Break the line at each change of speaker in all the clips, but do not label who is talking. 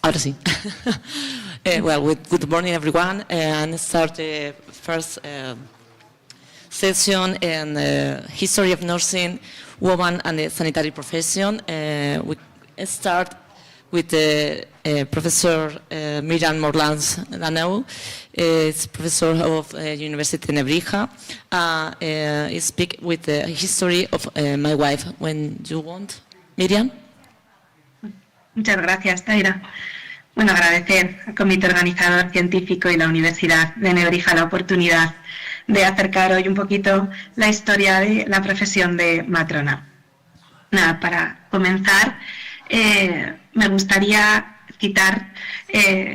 Ahora sí. Good morning, everyone, and start the first session in history of nursing, women and the sanitary profession. We start with Professor Miriam Morlans-Laneu. Is professor of University of Nebrija. He speak with the history of my wife. When you want, Miriam.
Muchas gracias, Taira. Bueno, agradecer al comité organizador científico y la Universidad de Nebrija la oportunidad de acercar hoy un poquito la historia de la profesión de matrona. Nada, para comenzar, me gustaría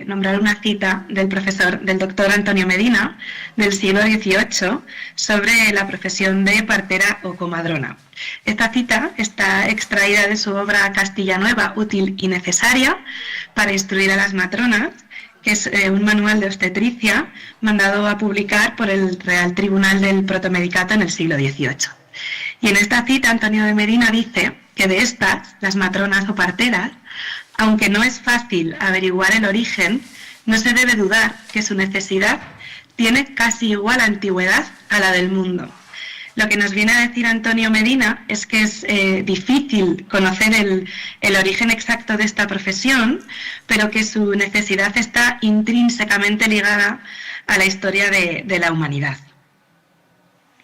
nombrar una cita del doctor Antonio Medina del siglo XVIII sobre la profesión de partera o comadrona. Esta cita está extraída de su obra Castilla Nueva, útil y necesaria para instruir a las matronas, que es un manual de obstetricia mandado a publicar por el Real Tribunal del Protomedicato en el siglo XVIII. Y en esta cita Antonio de Medina dice que de estas, las matronas o parteras, aunque no es fácil averiguar el origen, no se debe dudar que su necesidad tiene casi igual antigüedad a la del mundo. Lo que nos viene a decir Antonio Medina es que es difícil conocer el origen exacto de esta profesión, pero que su necesidad está intrínsecamente ligada a la historia de la humanidad.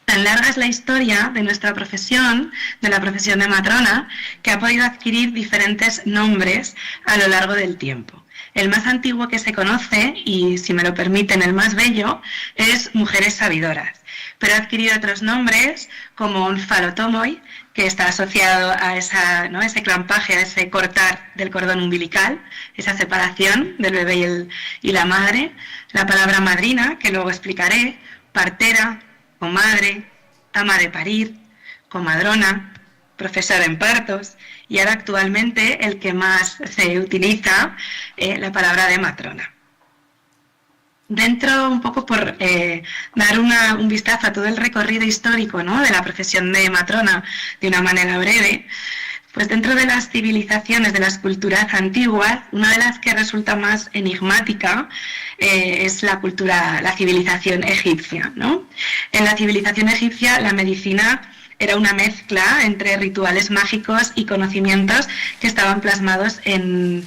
Tan larga es la historia de nuestra profesión, de la profesión de matrona, que ha podido adquirir diferentes nombres a lo largo del tiempo. El más antiguo que se conoce, y si me lo permiten el más bello, es mujeres sabidoras, pero ha adquirido otros nombres como un falotomoi, que está asociado a ese clampaje, a ese cortar del cordón umbilical, esa separación del bebé y la madre, la palabra madrina, que luego explicaré, partera, comadre, ama de parir, comadrona, profesora en partos, y ahora actualmente el que más se utiliza, la palabra de matrona. Dentro, un poco por dar un vistazo a todo el recorrido histórico, ¿no?, de la profesión de matrona de una manera breve, pues dentro de las civilizaciones, de las culturas antiguas, una de las que resulta más enigmática es la civilización egipcia, ¿no? En la civilización egipcia la medicina era una mezcla entre rituales mágicos y conocimientos que estaban plasmados en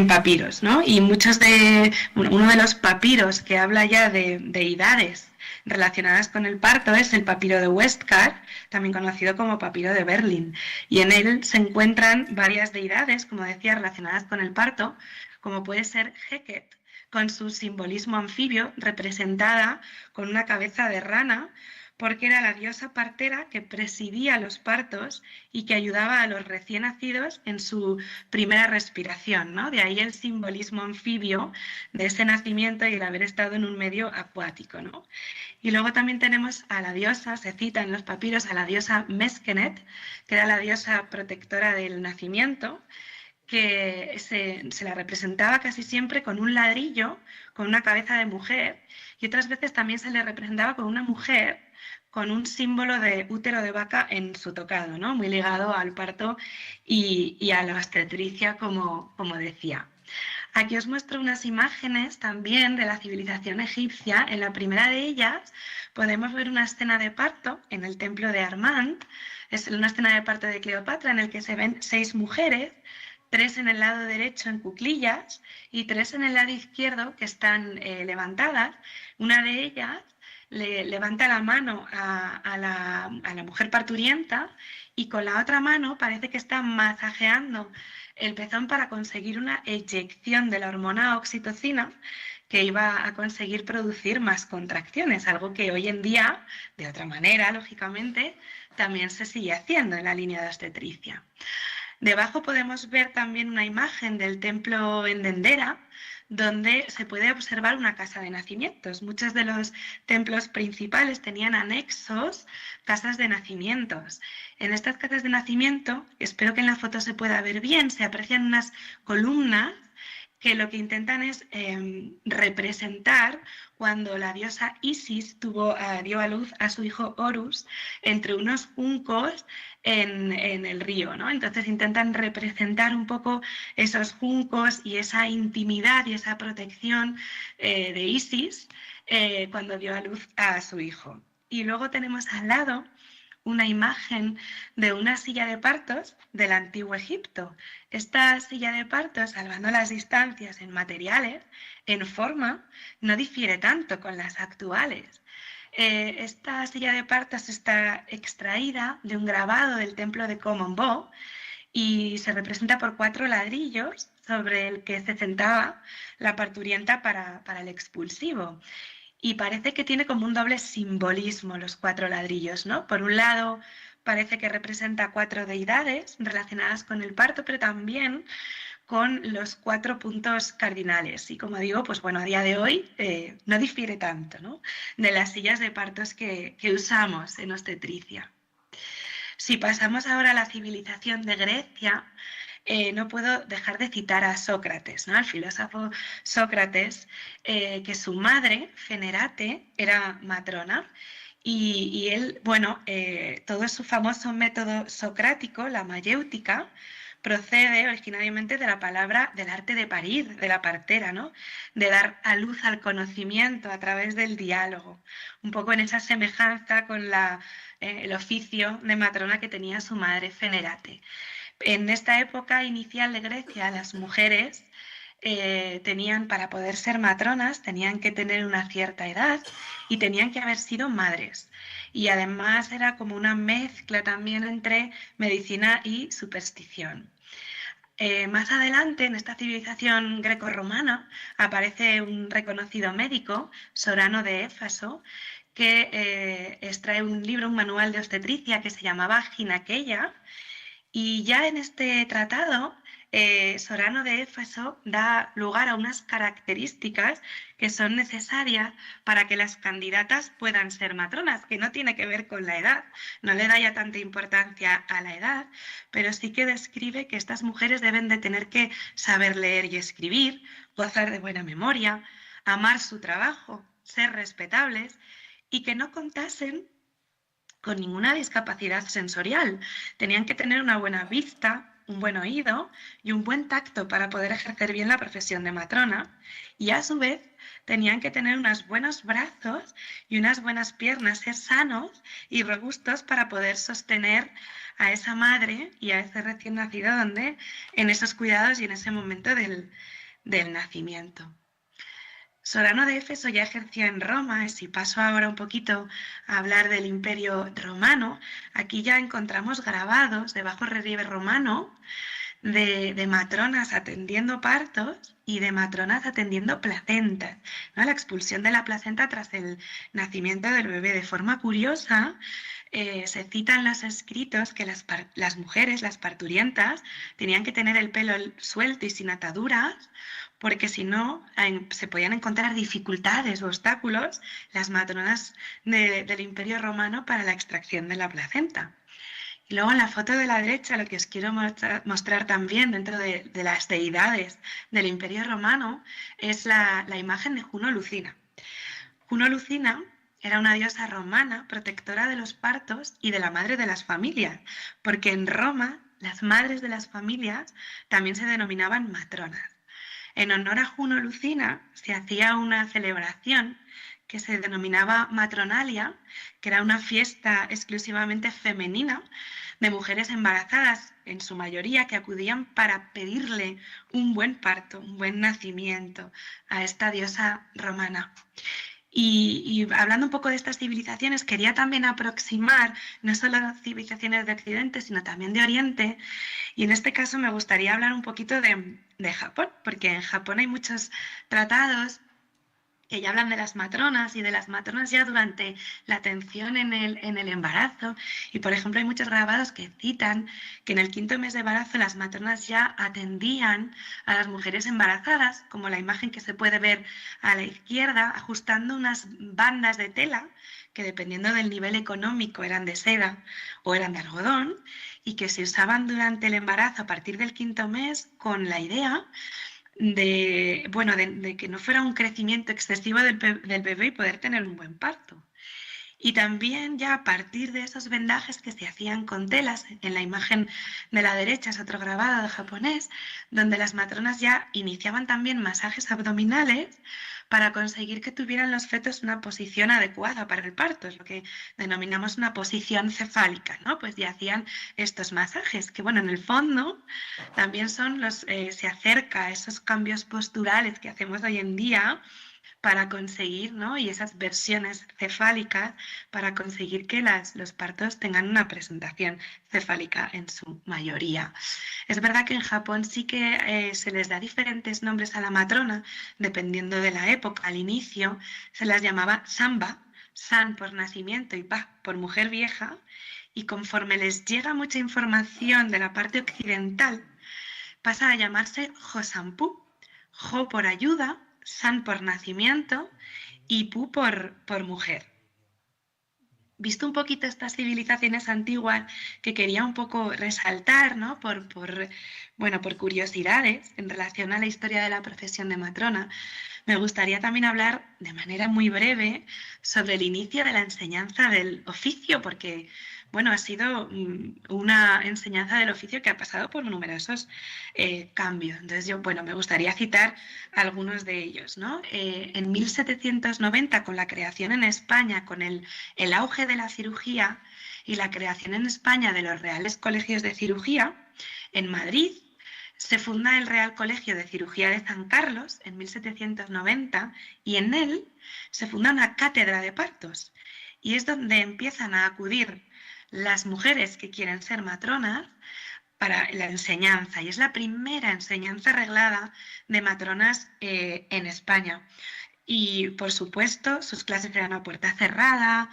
papiros, ¿no? Y uno de los papiros que habla ya de deidades relacionadas con el parto es el papiro de Westcar, también conocido como papiro de Berlín, y en él se encuentran varias deidades, como decía, relacionadas con el parto, como puede ser Heket, con su simbolismo anfibio, representada con una cabeza de rana, porque era la diosa partera que presidía los partos y que ayudaba a los recién nacidos en su primera respiración, ¿no? De ahí el simbolismo anfibio de ese nacimiento y el haber estado en un medio acuático, ¿no? Y luego también tenemos a la diosa, se cita en los papiros, a la diosa Meskenet, que era la diosa protectora del nacimiento, que se la representaba casi siempre con un ladrillo, con una cabeza de mujer, y otras veces también se le representaba con una mujer con un símbolo de útero de vaca en su tocado, ¿no?, muy ligado al parto y a la obstetricia, como decía. Aquí os muestro unas imágenes también de la civilización egipcia. En la primera de ellas podemos ver una escena de parto en el templo de Armand. Es una escena de parto de Cleopatra en el que se ven 6 mujeres, 3 en el lado derecho en cuclillas y 3 en el lado izquierdo que están levantadas. Una de ellas le levanta la mano a la mujer parturienta y con la otra mano parece que está masajeando el pezón para conseguir una eyección de la hormona oxitocina que iba a conseguir producir más contracciones, algo que hoy en día, de otra manera, lógicamente, también se sigue haciendo en la línea de obstetricia. Debajo podemos ver también una imagen del templo en Dendera, donde se puede observar una casa de nacimientos. Muchos de los templos principales tenían anexos casas de nacimientos. En estas casas de nacimiento, espero que en la foto se pueda ver bien, se aprecian unas columnas que lo que intentan es representar cuando la diosa Isis dio a luz a su hijo Horus entre unos juncos en el río, ¿no? Entonces intentan representar un poco esos juncos y esa intimidad y esa protección de Isis cuando dio a luz a su hijo. Y luego tenemos al lado una imagen de una silla de partos del antiguo Egipto. Esta silla de partos, salvando las distancias en materiales, en forma, no difiere tanto con las actuales. Esta silla de partos está extraída de un grabado del templo de Kom-Ombo y se representa por 4 ladrillos sobre el que se sentaba la parturienta para el expulsivo. Y parece que tiene como un doble simbolismo los 4 ladrillos, ¿no? Por un lado, parece que representa 4 deidades relacionadas con el parto, pero también con los 4 puntos cardinales. Y como digo, pues bueno, a día de hoy no difiere tanto, ¿no?, de las sillas de partos que usamos en obstetricia. Si pasamos ahora a la civilización de Grecia, no puedo dejar de citar a Sócrates, ¿no?, al filósofo Sócrates, que su madre, Fenerate, era matrona. Y él, bueno, todo su famoso método socrático, la mayéutica, procede originariamente de la palabra del arte de parir, de la partera, ¿no?, de dar a luz al conocimiento a través del diálogo, un poco en esa semejanza con el oficio de matrona que tenía su madre Fenerate. En esta época inicial de Grecia, las mujeres tenían, para poder ser matronas, tenían que tener una cierta edad y tenían que haber sido madres. Y además era como una mezcla también entre medicina y superstición. Más adelante, en esta civilización grecorromana, aparece un reconocido médico, Sorano de Éfaso, que extrae un libro, un manual de obstetricia que se llamaba Ginaqueia, y ya en este tratado, Sorano de Éfaso da lugar a unas características que son necesarias para que las candidatas puedan ser matronas, que no tiene que ver con la edad, no le da ya tanta importancia a la edad, pero sí que describe que estas mujeres deben de tener que saber leer y escribir, gozar de buena memoria, amar su trabajo, ser respetables y que no contasen con ninguna discapacidad sensorial. Tenían que tener una buena vista, un buen oído y un buen tacto para poder ejercer bien la profesión de matrona, y a su vez tenían que tener unos buenos brazos y unas buenas piernas, ser sanos y robustos para poder sostener a esa madre y a ese recién nacido en esos cuidados y en ese momento del nacimiento. Sorano de Éfeso ya ejercía en Roma, y si paso ahora un poquito a hablar del Imperio Romano, aquí ya encontramos grabados de bajo relieve romano de matronas atendiendo partos y de matronas atendiendo placentas, ¿no?, la expulsión de la placenta tras el nacimiento del bebé. De forma curiosa, se citan los escritos que las mujeres, las parturientas, tenían que tener el pelo suelto y sin ataduras, porque si no se podían encontrar dificultades o obstáculos las matronas del Imperio Romano para la extracción de la placenta. Y luego en la foto de la derecha, lo que os quiero mostrar también dentro de las deidades del Imperio Romano es la imagen de Juno Lucina. Juno Lucina era una diosa romana protectora de los partos y de la madre de las familias, porque en Roma las madres de las familias también se denominaban matronas. En honor a Juno Lucina se hacía una celebración que se denominaba Matronalia, que era una fiesta exclusivamente femenina de mujeres embarazadas, en su mayoría, que acudían para pedirle un buen parto, un buen nacimiento a esta diosa romana. Y hablando un poco de estas civilizaciones, quería también aproximar no solo las civilizaciones de Occidente, sino también de Oriente. Y en este caso me gustaría hablar un poquito de Japón, porque en Japón hay muchos tratados que ya hablan de las matronas y de las matronas ya durante la atención en el embarazo. Y, por ejemplo, hay muchos grabados que citan que en el 5º mes de embarazo las matronas ya atendían a las mujeres embarazadas, como la imagen que se puede ver a la izquierda, ajustando unas bandas de tela que, dependiendo del nivel económico, eran de seda o eran de algodón, y que se usaban durante el embarazo a partir del 5º mes con la idea de que no fuera un crecimiento excesivo del bebé y poder tener un buen parto. Y también ya a partir de esos vendajes que se hacían con telas, en la imagen de la derecha es otro grabado japonés, donde las matronas ya iniciaban también masajes abdominales para conseguir que tuvieran los fetos una posición adecuada para el parto, es lo que denominamos una posición cefálica, ¿no? Pues ya hacían estos masajes, que bueno, en el fondo también son se acerca a esos cambios posturales que hacemos hoy en día para conseguir, ¿no? Y esas versiones cefálicas para conseguir que los partos tengan una presentación cefálica en su mayoría. Es verdad que en Japón sí que se les da diferentes nombres a la matrona, dependiendo de la época. Al inicio se las llamaba samba, san por nacimiento y ba por mujer vieja, y conforme les llega mucha información de la parte occidental, pasa a llamarse Josanpu, Jo por ayuda, San por nacimiento y Pu por mujer. Visto un poquito estas civilizaciones antiguas que quería un poco resaltar, ¿no? por curiosidades en relación a la historia de la profesión de matrona, me gustaría también hablar de manera muy breve sobre el inicio de la enseñanza del oficio, porque bueno, ha sido una enseñanza del oficio que ha pasado por numerosos cambios. Entonces, me gustaría citar algunos de ellos, ¿no? En 1790, con la creación en España, con el auge de la cirugía y la creación en España de los Reales Colegios de Cirugía, en Madrid se funda el Real Colegio de Cirugía de San Carlos en 1790 y en él se funda una cátedra de partos. Y es donde empiezan a acudir las mujeres que quieren ser matronas para la enseñanza, y es la primera enseñanza reglada de matronas en España. Y por supuesto, sus clases eran a puerta cerrada,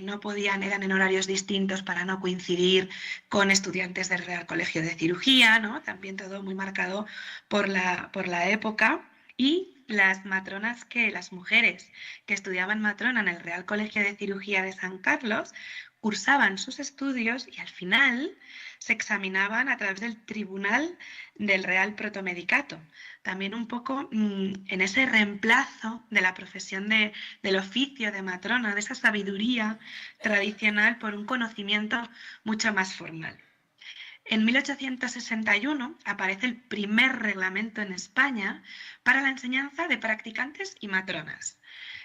no podían, eran en horarios distintos para no coincidir con estudiantes del Real Colegio de Cirugía, ¿no? También todo muy marcado por la época. Y las mujeres que estudiaban matrona en el Real Colegio de Cirugía de San Carlos cursaban sus estudios y al final se examinaban a través del Tribunal del Real Protomedicato. También un poco en ese reemplazo de la profesión del oficio de matrona, de esa sabiduría tradicional por un conocimiento mucho más formal. En 1861 aparece el primer reglamento en España para la enseñanza de practicantes y matronas.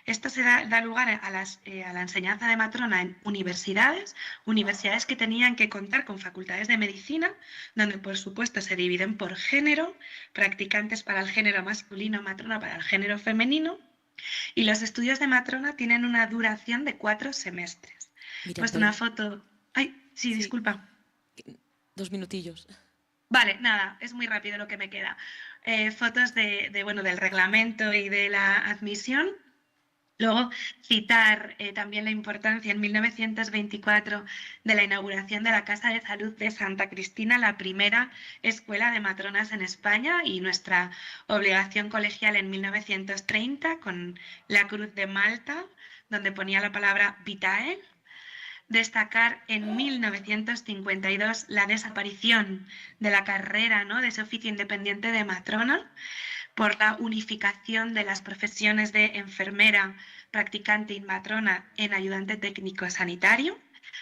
Esto da lugar a la enseñanza de matrona en universidades que tenían que contar con facultades de medicina, donde por supuesto se dividen por género, practicantes para el género masculino, matrona para el género femenino, y los estudios de matrona tienen una duración de 4 semestres. He puesto una foto... Ay, sí, disculpa.
2 minutillos.
Vale, nada, es muy rápido lo que me queda. Fotos del reglamento y de la admisión. Luego, citar también la importancia en 1924 de la inauguración de la Casa de Salud de Santa Cristina, la primera escuela de matronas en España, y nuestra obligación colegial en 1930 con la Cruz de Malta, donde ponía la palabra vitae. Destacar en 1952 la desaparición de la carrera, ¿no?, de ese oficio independiente de matrona, por la unificación de las profesiones de enfermera, practicante y matrona en ayudante técnico sanitario.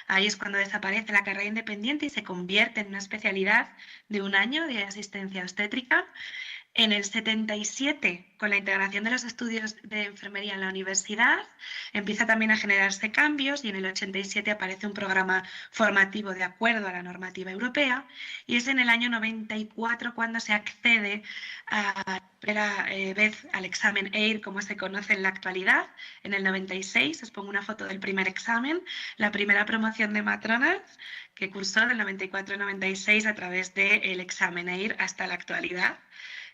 Ahí es cuando desaparece la carrera independiente y se convierte en una especialidad de 1 año de asistencia obstétrica. En el 77, con la integración de los estudios de enfermería en la universidad, empieza también a generarse cambios, y en el 87 aparece un programa formativo de acuerdo a la normativa europea, y es en el año 94 cuando se accede a primera vez al examen EIR, como se conoce en la actualidad. En el 96, os pongo una foto del primer examen, la primera promoción de matronas que cursó del 94 al 96 a través del examen EIR hasta la actualidad,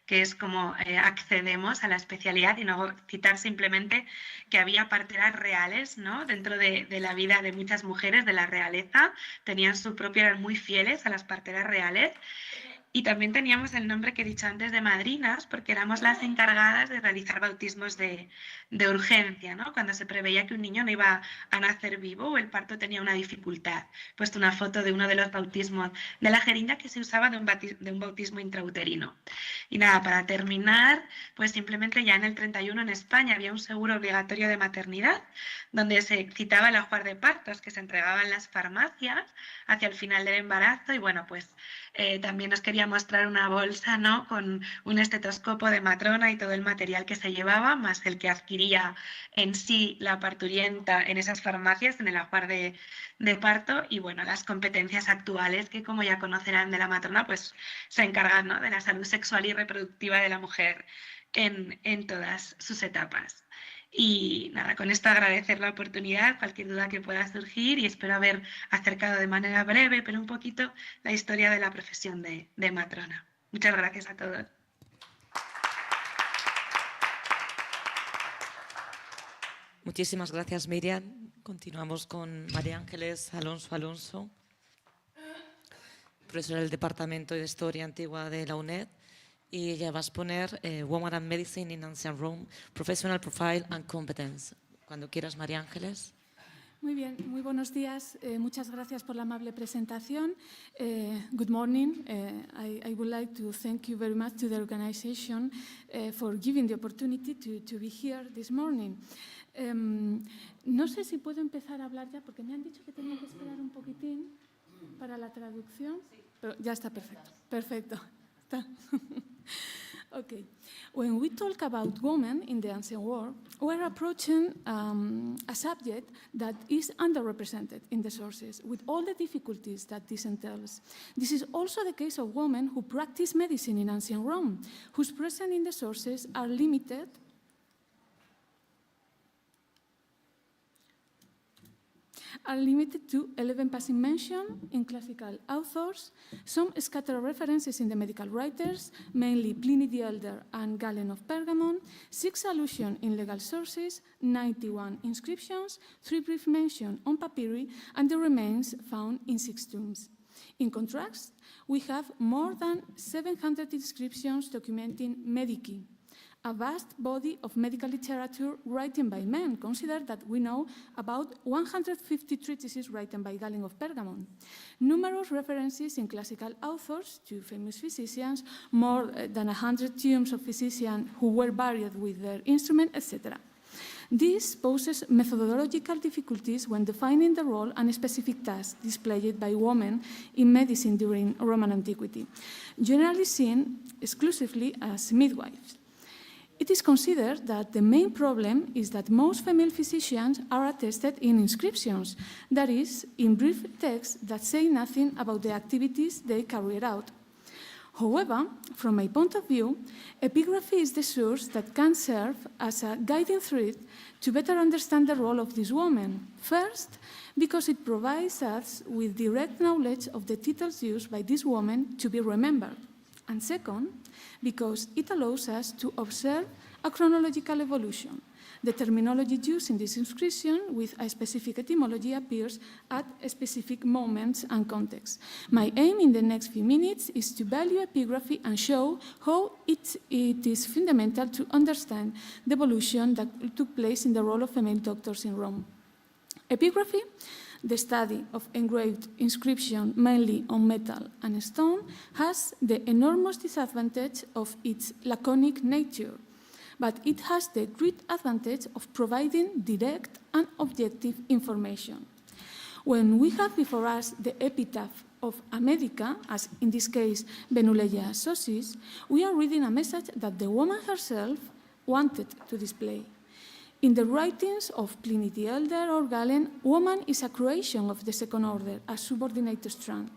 que es como accedemos a la especialidad. Y no citar simplemente que había parteras reales, ¿no?, dentro de la vida de muchas mujeres de la realeza, tenían su propio, eran muy fieles a las parteras reales. Y también teníamos el nombre que he dicho antes de madrinas, porque éramos las encargadas de realizar bautismos de urgencia, ¿no?, cuando se preveía que un niño no iba a nacer vivo o el parto tenía una dificultad. He puesto una foto de uno de los bautismos de la jeringa que se usaba de un bautismo intrauterino. Y nada, para terminar, pues simplemente ya en el 31 en España había un seguro obligatorio de maternidad, donde se citaba el ajuar de partos que se entregaba en las farmacias hacia el final del embarazo. Y bueno, pues también os quería mostrar una bolsa, ¿no?, con un estetoscopo de matrona y todo el material que se llevaba, más el que adquiría en sí la parturienta en esas farmacias, en el ajuar de parto. Y bueno, las competencias actuales que, como ya conocerán de la matrona, pues se encargan, ¿no?, de la salud sexual y reproductiva de la mujer en todas sus etapas. Y nada, con esto agradecer la oportunidad, cualquier duda que pueda surgir, y espero haber acercado de manera breve, pero un poquito, la historia de la profesión de matrona. Muchas gracias a todos.
Muchísimas gracias, Miriam. Continuamos con María Ángeles Alonso, profesora del Departamento de Historia Antigua de la UNED, y ella va a exponer Women and Medicine in Ancient Rome, Professional Profile and Competence. Cuando quieras, María Ángeles.
Muy bien, muy buenos días. Muchas gracias por la amable presentación. Good morning. I would like to thank you very much to the organization for giving the opportunity to be here this morning. No sé si puedo empezar a hablar ya, porque me han dicho que tenía que esperar un poquitín para la traducción. Pero ya está perfecto. Perfecto. Está. Okay. When we talk about women in the ancient world, we're approaching a subject that is underrepresented in the sources, with all the difficulties that this entails. This is also the case of women who practice medicine in ancient Rome, whose presence in the sources are limited to 11 passing mention in classical authors, some scattered references in the medical writers, mainly Pliny the Elder and Galen of Pergamon, 6 allusions in legal sources, 91 inscriptions, 3 brief mentions on papyri, and the remains found in 6 tombs. In contrast, we have more than 700 inscriptions documenting medici, a vast body of medical literature written by men. Consider that we know about 150 treatises written by Galen of Pergamon, numerous references in classical authors to famous physicians, more than 100 tombs of physicians who were buried with their instrument, etc. This poses methodological difficulties when defining the role and specific tasks displayed by women in medicine during Roman antiquity, generally seen exclusively as midwives. It is considered that the main problem is that most female physicians are attested in inscriptions, that is, in brief texts that say nothing about the activities they carried out. However, from my point of view, epigraphy is the source that can serve as a guiding thread to better understand the role of these women. First, because it provides us with direct knowledge of the titles used by these women to be remembered. And second, because it allows us to observe a chronological evolution. The terminology used in this inscription with a specific etymology appears at specific moments and contexts. My aim in the next few minutes is to value epigraphy and show how it is fundamental to understand the evolution that took place in the role of female doctors in Rome. Epigraphy, the study of engraved inscription mainly on metal and stone, has the enormous disadvantage of its laconic nature, but it has the great advantage of providing direct and objective information. When we have before us the epitaph of a medica, as in this case Benuleia Sosis, we are reading a message that the woman herself wanted to display. In the writings of Pliny the Elder or Galen, woman is a creation of the second order, a subordinate strand.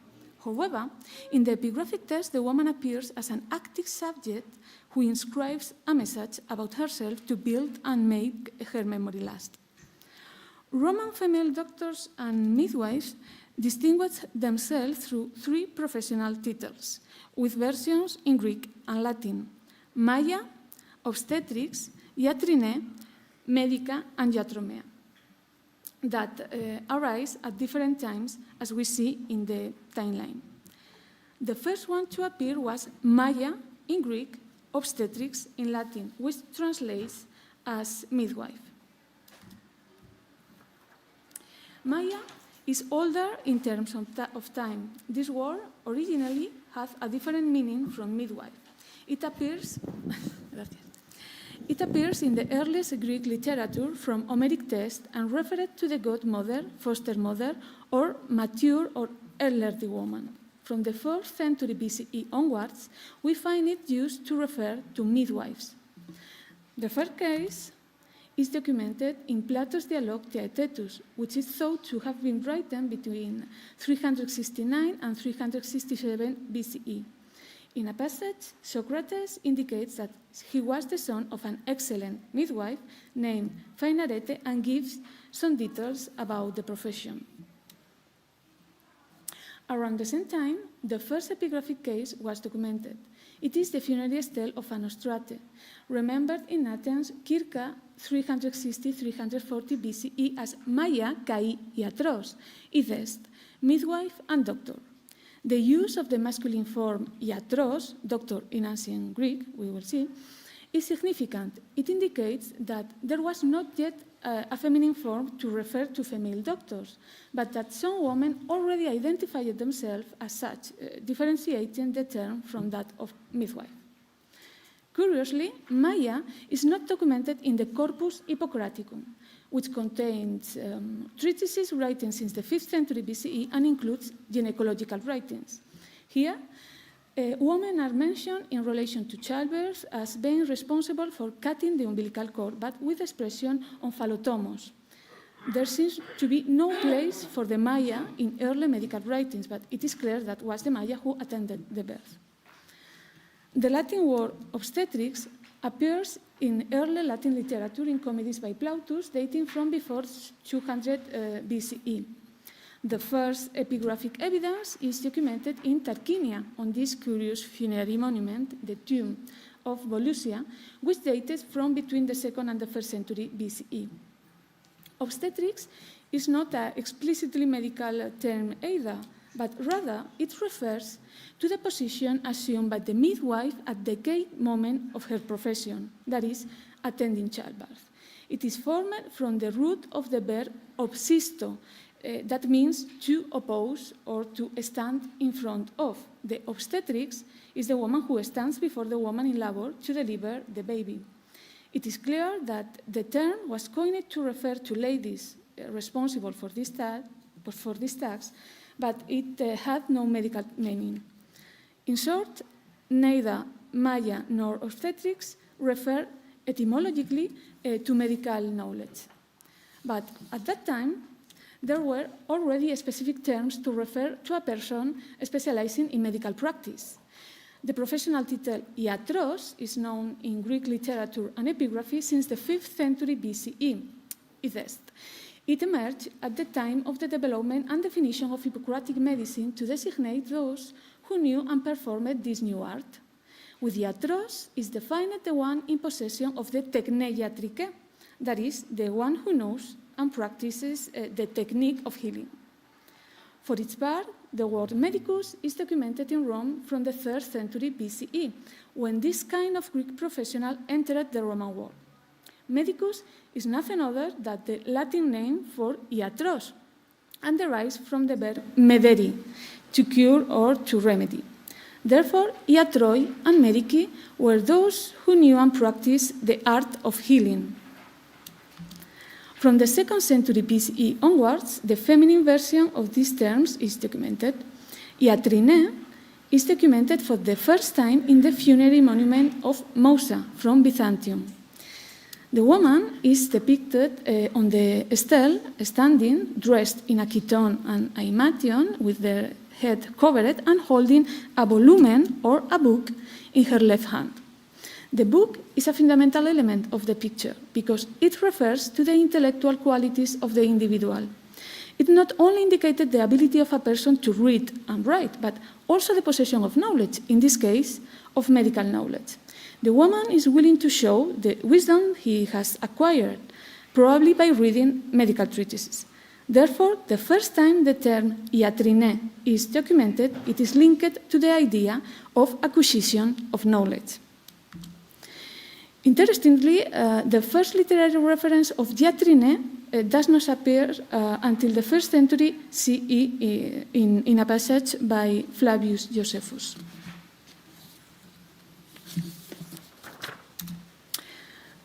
However, in the epigraphic text, the woman appears as an active subject who inscribes a message about herself to build and make her memory last. Roman female doctors and midwives distinguished themselves through 3 professional titles, with versions in Greek and Latin: Maia, obstetrics, iatrine, medica, and iatromea, that arise at different times, as we see in the timeline. The first one to appear was Maia in Greek, obstetrics in Latin, which translates as midwife. Maia is older in terms of time. This word originally had a different meaning from midwife. It appears, it appears in the earliest Greek literature from Homeric text and referred to the godmother, foster mother, or mature or elderly woman. From the 4th century BCE onwards, we find it used to refer to midwives. The first case is documented in Plato's dialogue Theaetetus, which is thought to have been written between 369 and 367 BCE. In a passage, Socrates indicates that he was the son of an excellent midwife named Phainarete and gives some details about the profession. Around the same time, the first epigraphic case was documented. It is the funerary stele of Anostrate, remembered in Athens, circa 360-340 BCE as Maia kai iatros, Idest, midwife and doctor. The use of the masculine form iatros, doctor in ancient Greek, we will see, is significant. It indicates that there was not yet a feminine form to refer to female doctors, but that some women already identified themselves as such, differentiating the term from that of midwife. Curiously, Maia is not documented in the Corpus Hippocraticum, which contains treatises written since the 5th century BCE and includes gynecological writings. Here, women are mentioned in relation to childbirth as being responsible for cutting the umbilical cord, but with expression on phallotomos. There seems to be no place for the Maia in early medical writings, but it is clear that was the Maia who attended the birth. The Latin word obstetrics appears in early Latin literature in comedies by Plautus dating from before 200 BCE. The first epigraphic evidence is documented in Tarquinia on this curious funerary monument, the tomb of Volusia, which dated from between the 2nd and the 1st century BCE. Obstetrics is not an explicitly medical term either, but rather it refers to the position assumed by the midwife at the key moment of her profession, that is, attending childbirth. It is formed from the root of the verb obsisto, that means to oppose or to stand in front of. The obstetrix is the woman who stands before the woman in labor to deliver the baby. It is clear that the term was coined to refer to ladies responsible for this task, but it had no medical meaning. In short, neither Maia nor obstetrics refer etymologically to medical knowledge. But at that time, there were already specific terms to refer to a person specializing in medical practice. The professional title iatros is known in Greek literature and epigraphy since the 5th century BCE, Idest. It emerged at the time of the development and definition of Hippocratic medicine to designate those who knew and performed this new art. With iatros is defined the one in possession of the techne iatrike, that is, the one who knows and practices the technique of healing. For its part, the word medicus is documented in Rome from the 3rd century BCE, when this kind of Greek professional entered the Roman world. Medicus is nothing other than the Latin name for iatros, and derives from the verb mederi, to cure or to remedy. Therefore, iatroi and medici were those who knew and practiced the art of healing. From the 2nd century BCE onwards, the feminine version of these terms is documented. Iatrine is documented for the first time in the funerary monument of Mousa from Byzantium. The woman is depicted on the stele standing, dressed in a chiton and aimation, with the head covered and holding a volumen or a book in her left hand. The book is a fundamental element of the picture because it refers to the intellectual qualities of the individual. It not only indicated the ability of a person to read and write, but also the possession of knowledge, in this case, of medical knowledge. The woman is willing to show the wisdom he has acquired, probably by reading medical treatises. Therefore, the first time the term iatrine is documented, it is linked to the idea of acquisition of knowledge. Interestingly, the first literary reference of iatrine does not appear until the 1st century CE in a passage by Flavius Josephus.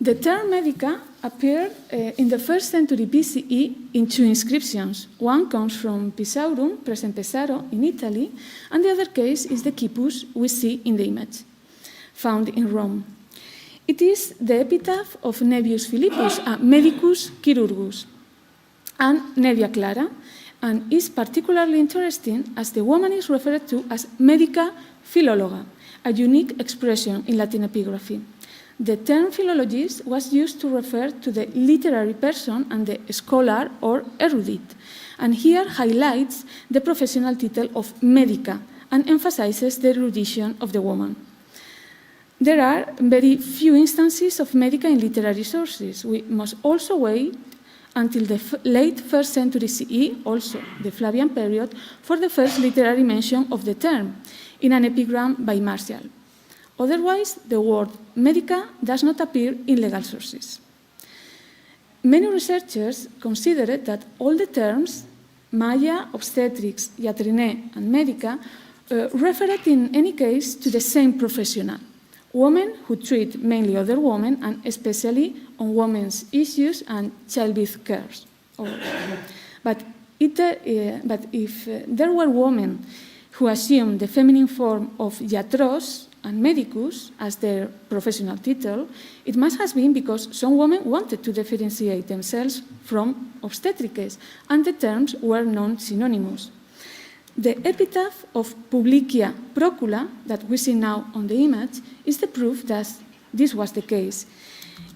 The term medica appeared in the 1st century BCE in 2 inscriptions. One comes from Pisaurum, present Pesaro, in Italy, and the other case is the quipus we see in the image, found in Rome. It is the epitaph of Nebius Philippus, a medicus chirurgus, and Nevia Clara, and is particularly interesting as the woman is referred to as medica philologa, a unique expression in Latin epigraphy. The term philologist was used to refer to the literary person and the scholar or erudite, and here highlights the professional title of medica and emphasizes the erudition of the woman. There are very few instances of medica in literary sources. We must also wait until the late 1st century CE, also the Flavian period, for the first literary mention of the term in an epigram by Martial. Otherwise, the word medica does not appear in legal sources. Many researchers considered that all the terms, Maya, obstetrics, iatrine, and medica, referred in any case to the same professional, women who treat mainly other women and especially on women's issues and childbirth cares. But if there were women who assumed the feminine form of iatros and medicus as their professional title, it must have been because some women wanted to differentiate themselves from obstetrices, and the terms were non-synonymous. The epitaph of Publicia Procula that we see now on the image is the proof that this was the case.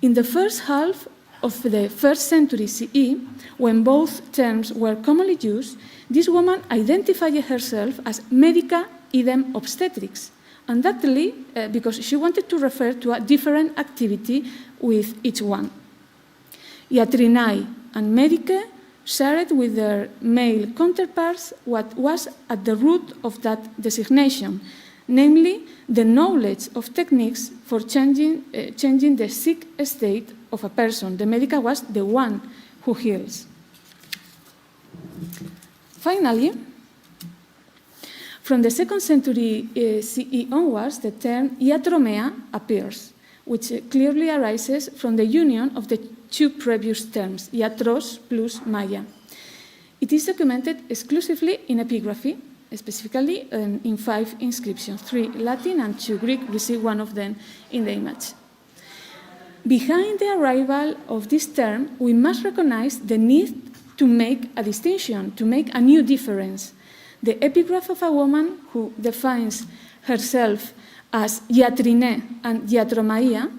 In the first half of the 1st century CE, when both terms were commonly used, this woman identified herself as medica idem obstetrix, undoubtedly because she wanted to refer to a different activity with each one. Iatrinae and medicae shared with their male counterparts what was at the root of that designation, namely the knowledge of techniques for changing the sick state of a person. The medica was the one who heals. Finally, from the 2nd century CE onwards, the term iatromea appears, which clearly arises from the union of the 2 previous terms, iatros plus Maya. It is documented exclusively in epigraphy, specifically in 5 inscriptions, 3 Latin and 2 Greek. We see one of them in the image. Behind the arrival of this term, we must recognize the need to make a distinction, to make a new difference. The epigraph of a woman who defines herself as iatrine and iatromaia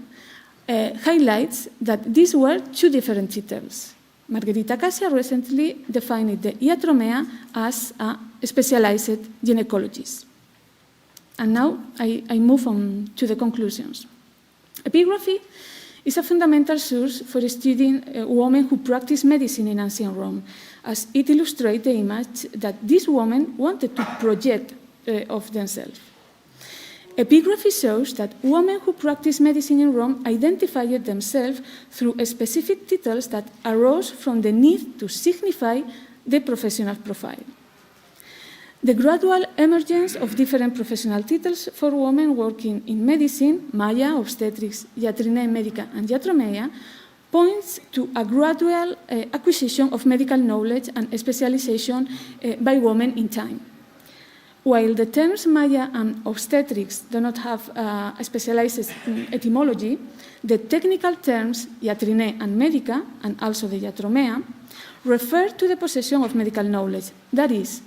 highlights that these were 2 different titles. Margherita Cassia recently defined the iatromea as a specialized gynecologist. And now I move on to the conclusions. Epigraphy is a fundamental source for studying women who practice medicine in ancient Rome, as it illustrates the image that these women wanted to project of themselves. Epigraphy shows that women who practice medicine in Rome identified themselves through specific titles that arose from the need to signify the professional profile. The gradual emergence of different professional titles for women working in medicine, Maya, obstetrics, iatrine, medica, and iatromeia, points to a gradual acquisition of medical knowledge and specialization by women in time. While the terms Maya and obstetrics do not have a specialized etymology, the technical terms iatrine and medica, and also the iatromea, refer to the possession of medical knowledge, that is,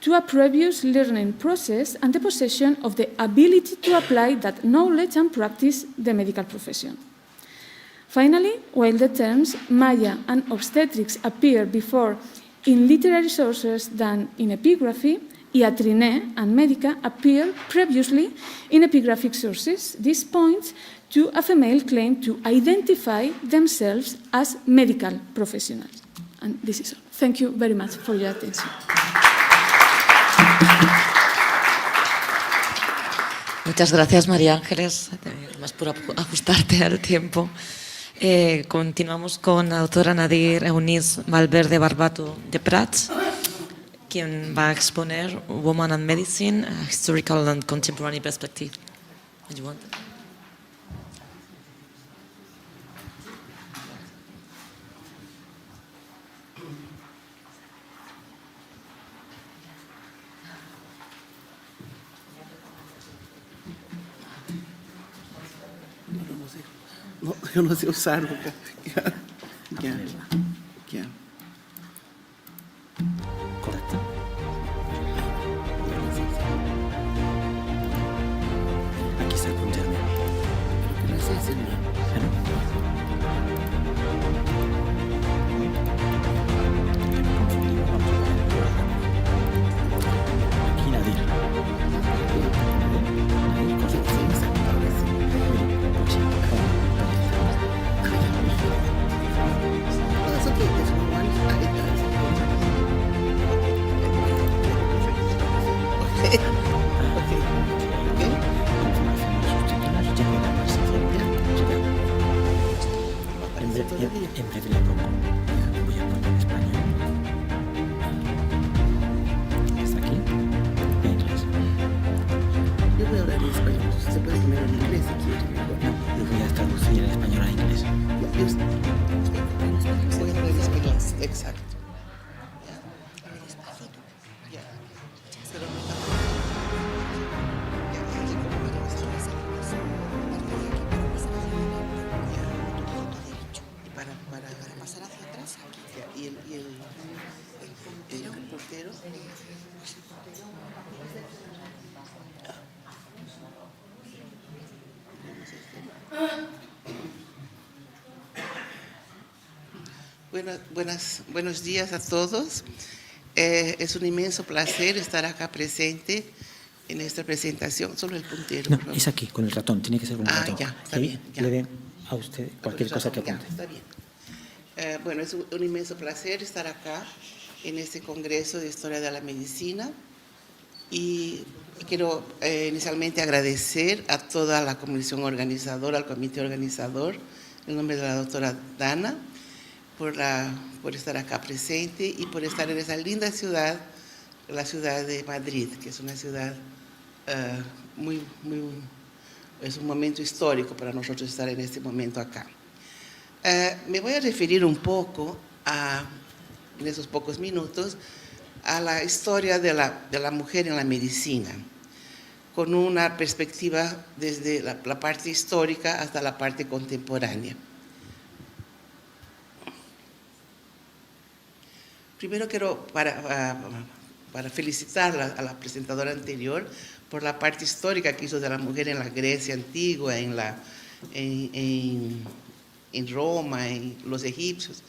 to a previous learning process and the possession of the ability to apply that knowledge and practice the medical profession. Finally, while the terms Maya and obstetrics appear before in literary sources than in epigraphy, iatrine and medica appear previously in epigraphic sources. This points to a female claim to identify themselves as medical professionals. And this is all. Thank you very much for your attention.
Muchas gracias, María Ángeles, más por ajustarte al tiempo. Continuamos con la autora Nadir Eunice Valverde Barbato de Prats, quien va a exponer Woman and Medicine, a Historical and Contemporary Perspective.
no sé. No, yo no sé usarlo. Ya.
Correcto. Aquí está el puntero.
No sé hacer bien.
Aquí nadie.
That's okay. There's no one. Okay. Okay.
En breve la pongo. Voy a poner en español. Está aquí. En inglés.
Yo voy a hablar en español. Se puede poner en inglés si quiere.
No, lo voy a traducir en español a inglés.
Voy a hablar en español. Exacto. Para pasar hacia atrás. Y el portero. Buenos días a todos. Es un inmenso placer estar acá presente en esta presentación. Solo el puntero.
No,
por favor.
es aquí, con el ratón. Tiene que ser con el ratón.
Ya, está
Ahí
bien. Ya.
le den a usted cualquier cosa que
Ya,
apunte.
está bien. Bueno, es un inmenso placer estar acá en este Congreso de Historia de la Medicina y quiero inicialmente agradecer a toda la comisión organizadora, al comité organizador, en nombre de la doctora Dana, por estar acá presente y por estar en esa linda ciudad, la ciudad de Madrid, que es una ciudad es un momento histórico para nosotros estar en este momento acá. Me voy a referir un poco, en esos pocos minutos, a la historia de la mujer en la medicina, con una perspectiva desde la parte histórica hasta la parte contemporánea. Primero quiero, para felicitar a la presentadora anterior por la parte histórica que hizo de la mujer en la Grecia antigua, en Roma, en los egipcios.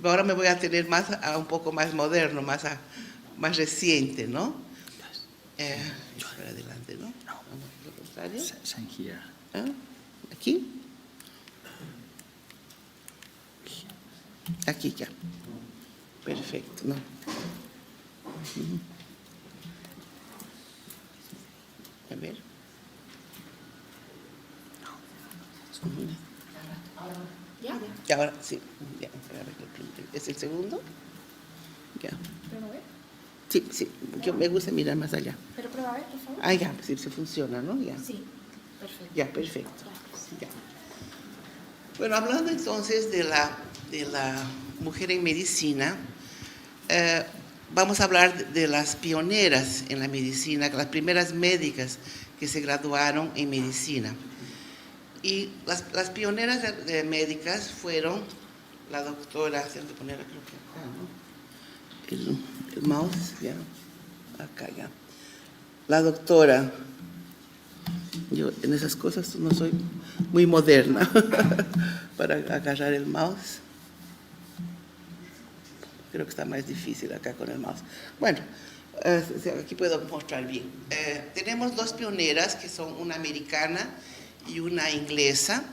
Ahora me voy a tener a un poco más moderno, más reciente, ¿no? Para adelante, ¿no? ¿Aquí? Aquí ya. Perfecto, ¿no? A ver. ¿Ya? Y ahora, sí. Ya, ¿es el segundo? Ya. Sí, yo me gusta mirar más allá.
Pero prueba a ver, por favor.
Ya, sí, se funciona, ¿no? Ya.
Sí, perfecto.
Ya, perfecto. Ya. Bueno, hablando entonces de la mujer en medicina, vamos a hablar de las pioneras en la medicina, las primeras médicas que se graduaron en medicina. Y las pioneras médicas fueron la doctora, tengo que poner creo que acá, ¿no? El mouse, ya, acá ya. La doctora, yo en esas cosas no soy muy moderna para agarrar el mouse. Creo que está más difícil acá con el mouse. Bueno, aquí puedo mostrar bien. Tenemos dos pioneras que son una americana y una inglesa.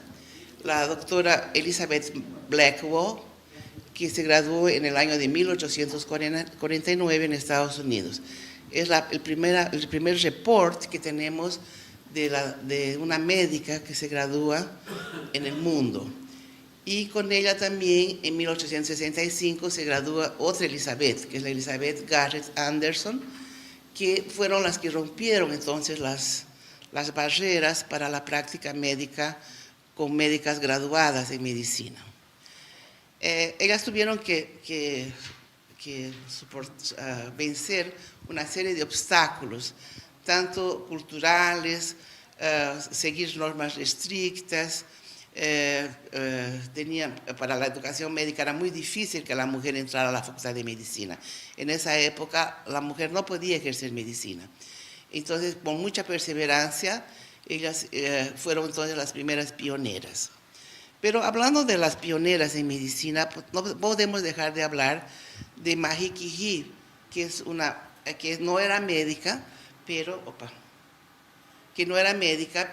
La doctora Elizabeth Blackwell, que se graduó en el año de 1849 en Estados Unidos. Es el primer report que tenemos de una médica que se gradúa en el mundo. Y con ella también, en 1865, se gradúa otra Elizabeth, que es la Elizabeth Garrett Anderson, que fueron las que rompieron entonces las barreras para la práctica médica con médicas graduadas en medicina. Ellas tuvieron que vencer una serie de obstáculos, tanto culturales, seguir normas estrictas, para la educación médica era muy difícil que la mujer entrara a la facultad de medicina. En esa época la mujer no podía ejercer medicina. Entonces, con mucha perseverancia, ellas fueron entonces las primeras pioneras. Pero hablando de las pioneras en medicina, pues, no podemos dejar de hablar de Marie Curie, que no era médica,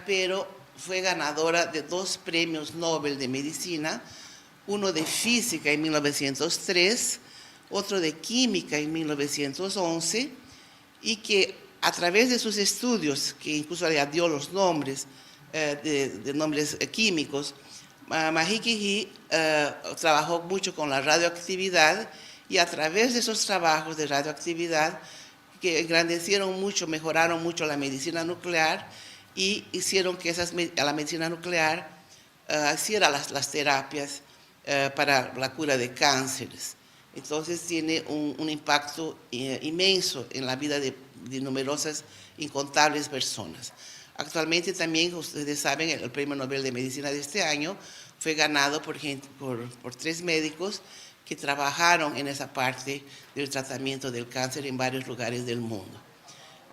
pero fue ganadora de 2 premios Nobel de medicina, uno de física en 1903, otro de química en 1911, y que a través de sus estudios, que incluso le dio los nombres de nombres químicos, Marie Curie trabajó mucho con la radioactividad, y a través de esos trabajos de radioactividad que engrandecieron mucho, mejoraron mucho la medicina nuclear y hicieron que la medicina nuclear hiciera las terapias para la cura de cánceres. Entonces tiene un impacto inmenso en la vida de numerosas, incontables personas. Actualmente también, ustedes saben, el Premio Nobel de Medicina de este año fue ganado por 3 médicos que trabajaron en esa parte del tratamiento del cáncer en varios lugares del mundo.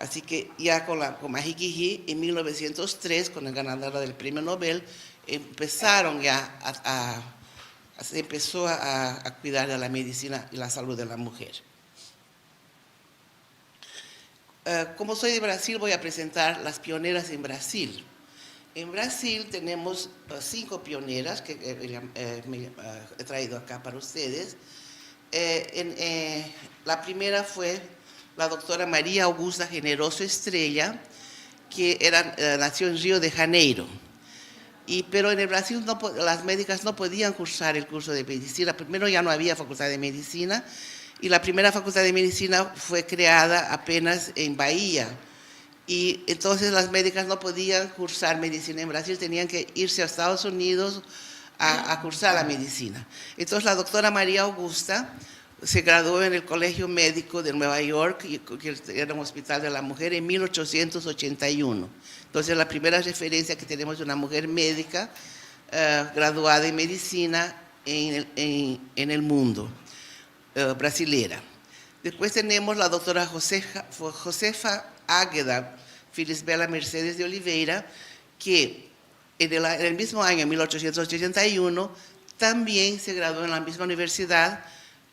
Así que ya con Marie Curie, en 1903, con el ganador del Premio Nobel, se empezó a cuidar de la medicina y la salud de la mujer. Como soy de Brasil, voy a presentar las pioneras en Brasil. En Brasil tenemos 5 pioneras que he traído acá para ustedes. La primera fue la doctora María Augusta Generoso Estrella, que nació en Río de Janeiro. Pero en el Brasil las médicas no podían cursar el curso de medicina. Primero ya no había facultad de medicina, y la primera facultad de medicina fue creada apenas en Bahía. Y entonces las médicas no podían cursar medicina en Brasil, tenían que irse a Estados Unidos a cursar la medicina. Entonces la doctora María Augusta se graduó en el Colegio Médico de Nueva York, que era un hospital de la mujer, en 1881. Entonces la primera referencia que tenemos de una mujer médica graduada en medicina en el mundo, brasilera. Después tenemos la doctora Josefa Águeda Felisbela Mercedes de Oliveira, que en el mismo año, en 1881, también se graduó en la misma universidad,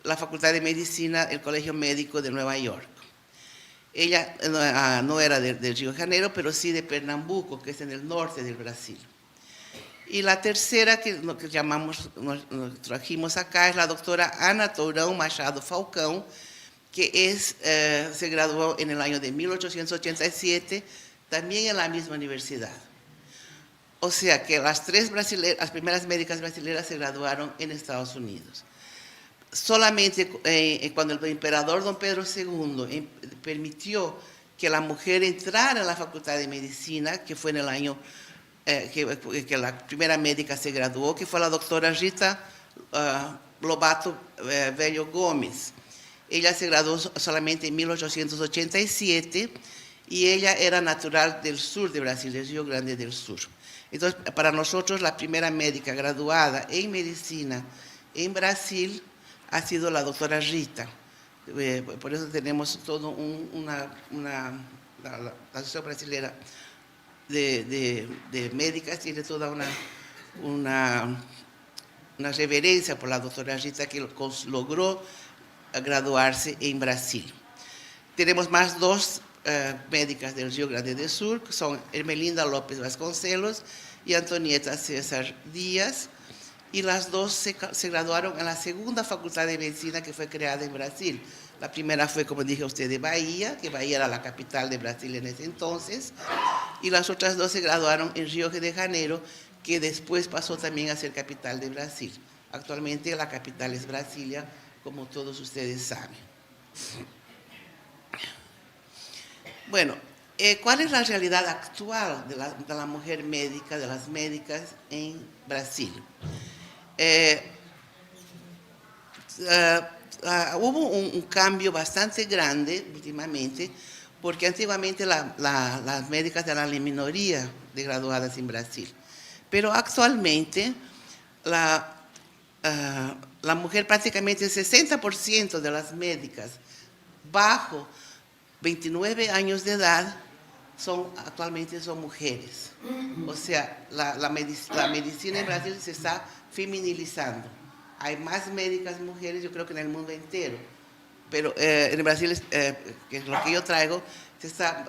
la Facultad de Medicina, el Colegio Médico de Nueva York. Ella no era de Río de Janeiro, pero sí de Pernambuco, que es en el norte del Brasil. Y la tercera que trajimos acá es la doctora Ana Tourão Machado Falcão, que se graduó en el año de 1887, también en la misma universidad. O sea que las primeras médicas brasileñas se graduaron en Estados Unidos. Solamente cuando el emperador Don Pedro II permitió que la mujer entrara a la Facultad de Medicina, que fue en el año que la primera médica se graduó, que fue la doctora Rita Lobato Velho Gomes. Ella se graduó solamente en 1887 y ella era natural del sur de Brasil, del Río Grande del Sur. Entonces, para nosotros, la primera médica graduada en medicina en Brasil ha sido la doctora Rita. Por eso tenemos todo la Asociación Brasileña de Médicas, tiene toda una reverencia por la doctora Rita, que logró graduarse en Brasil. Tenemos más 2 médicas del Río Grande do Sul, que son Hermelinda López Vasconcelos y Antonieta César Díaz, y las 2 se graduaron en la segunda Facultad de Medicina que fue creada en Brasil. La primera fue, como dije a usted, de Bahía, que Bahía era la capital de Brasil en ese entonces, y las otras 2 se graduaron en Río de Janeiro, que después pasó también a ser capital de Brasil. Actualmente la capital es Brasilia, como todos ustedes saben. Bueno, ¿cuál es la realidad actual de la mujer médica, de las médicas en Brasil? Hubo un cambio bastante grande últimamente, porque antiguamente las médicas eran la minoría de graduadas en Brasil. Pero actualmente la mujer, prácticamente el 60% de las médicas bajo 29 años de edad actualmente son mujeres. O sea, la medicina en Brasil se está feminilizando. Hay más médicas mujeres, yo creo que en el mundo entero. Pero en Brasil, que es lo que yo traigo,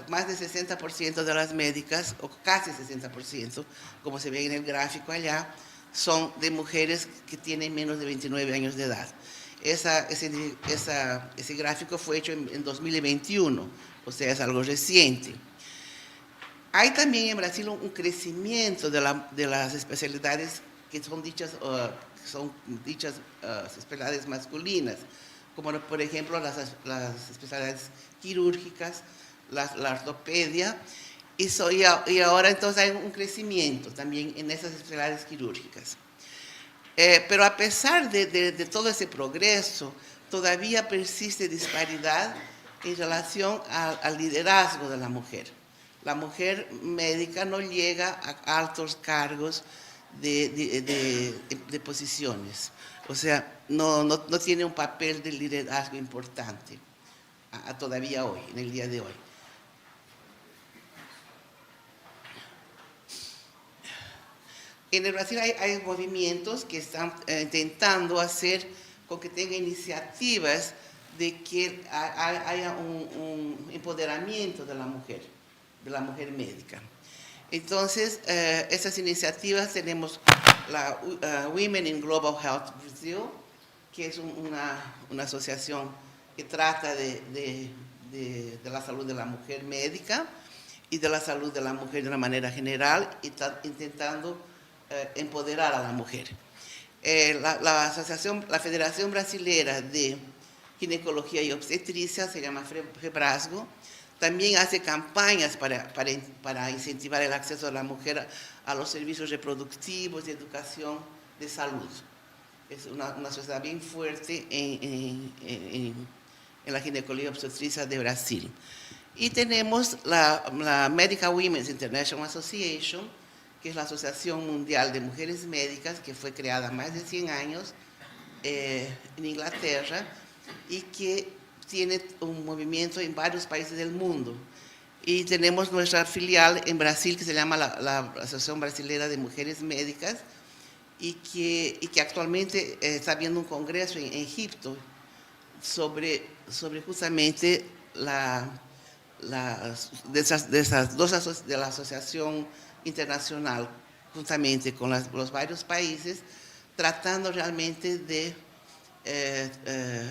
más del 60% de las médicas, o casi 60%, como se ve en el gráfico allá, son de mujeres que tienen menos de 29 años de edad. Ese gráfico fue hecho en 2021, o sea, es algo reciente. Hay también en Brasil un crecimiento de las especialidades que son dichas especialidades masculinas, como por ejemplo las especialidades quirúrgicas, la ortopedia, y ahora entonces hay un crecimiento también en esas especialidades quirúrgicas. Pero a pesar de todo ese progreso, todavía persiste disparidad en relación al liderazgo de la mujer. La mujer médica no llega a altos cargos de posiciones, o sea, no tiene un papel de liderazgo importante todavía hoy, en el día de hoy. En el Brasil hay movimientos que están intentando hacer con que tenga iniciativas de que haya un empoderamiento de la mujer médica. Entonces, esas iniciativas tenemos la Women in Global Health Brazil, que es una asociación que trata de la salud de la mujer médica y de la salud de la mujer de una manera general, y está intentando empoderar a la mujer. La Federación Brasilera de Ginecología y Obstetricia, se llama FEBRASGO, también hace campañas para incentivar el acceso de la mujer a los servicios reproductivos y educación de salud. Es una sociedad bien fuerte en la ginecología y obstetricia de Brasil. Y tenemos la Medical Women's International Association, que es la Asociación Mundial de Mujeres Médicas, que fue creada hace más de 100 años en Inglaterra, y que tiene un movimiento en varios países del mundo. Y tenemos nuestra filial en Brasil, que se llama la Asociación Brasilera de Mujeres Médicas, y que actualmente está habiendo un congreso en Egipto sobre justamente de la Asociación Internacional, juntamente con los varios países, tratando realmente de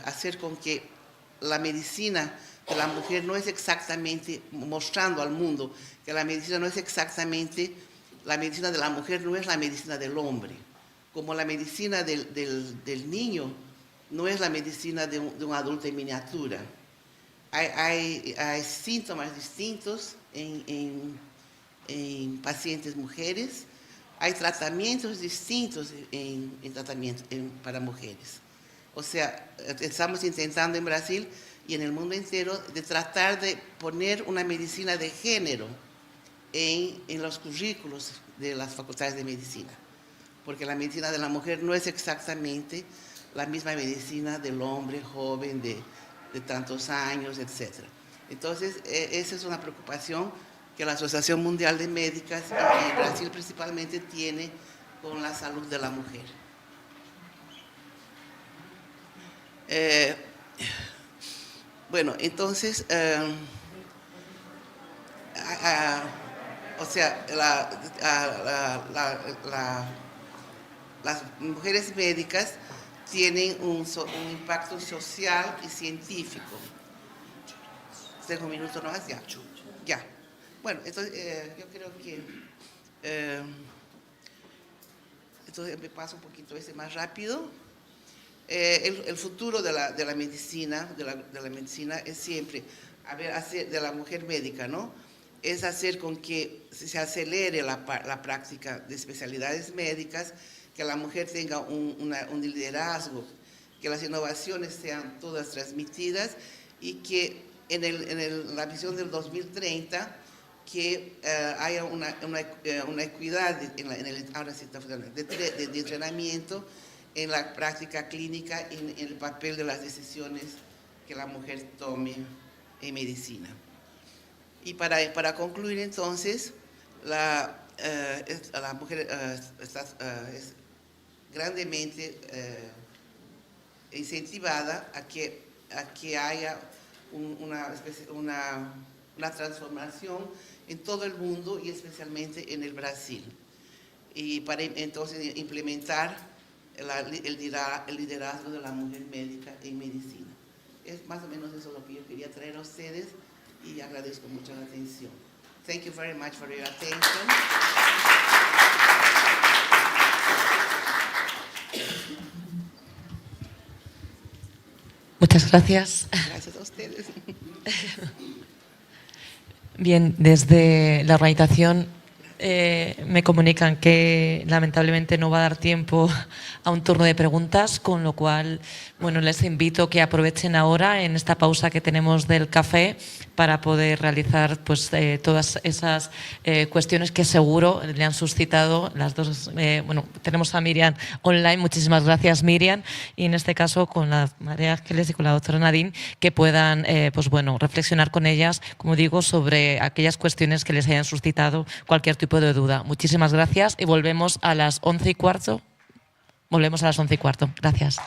hacer con que la medicina de la mujer no es exactamente, mostrando al mundo que la medicina no es exactamente, la medicina de la mujer no es la medicina del hombre, como la medicina del niño no es la medicina de un adulto en miniatura. Hay síntomas distintos en pacientes mujeres, hay tratamientos distintos para mujeres. O sea, estamos intentando en Brasil y en el mundo entero de tratar de poner una medicina de género en los currículos de las facultades de medicina, porque la medicina de la mujer no es exactamente la misma medicina del hombre joven de tantos años, etc. Entonces, esa es una preocupación que la Asociación Mundial de Médicas y Brasil principalmente tiene con la salud de la mujer. Bueno, entonces, o sea, las mujeres médicas tienen un impacto social y científico. ¿Tengo un minuto nomás? Ya. Bueno, entonces yo creo que entonces me paso un poquito más rápido. El futuro de la medicina, es siempre, de la mujer médica, ¿no? Es hacer con que se acelere la práctica de especialidades médicas, que la mujer tenga un liderazgo, que las innovaciones sean todas transmitidas, y que en la visión del 2030 que haya una equidad ahora sí está funcionando, de entrenamiento en la práctica clínica, en el papel de las decisiones que la mujer tome en medicina. Y para concluir entonces, la mujer es grandemente incentivada a que haya una transformación en todo el mundo y especialmente en el Brasil. Y para entonces implementar el liderazgo de la mujer médica en medicina. Es más o menos eso lo que yo quería traer a ustedes y agradezco mucho la atención. Thank you very much for your attention.
Muchas gracias.
Gracias a ustedes.
Bien, desde la organización me comunican que lamentablemente no va a dar tiempo a un turno de preguntas, con lo cual, bueno, les invito a que aprovechen ahora en esta pausa que tenemos del café para poder realizar pues todas esas cuestiones que seguro le han suscitado las dos. Bueno, tenemos a Miriam online, muchísimas gracias Miriam, y en este caso con la María Ángeles y con la doctora Nadine, que puedan pues bueno, reflexionar con ellas, como digo, sobre aquellas cuestiones que les hayan suscitado cualquier tipo de duda. Muchísimas gracias y volvemos a las 11:15. Volvemos a las 11:15. Gracias.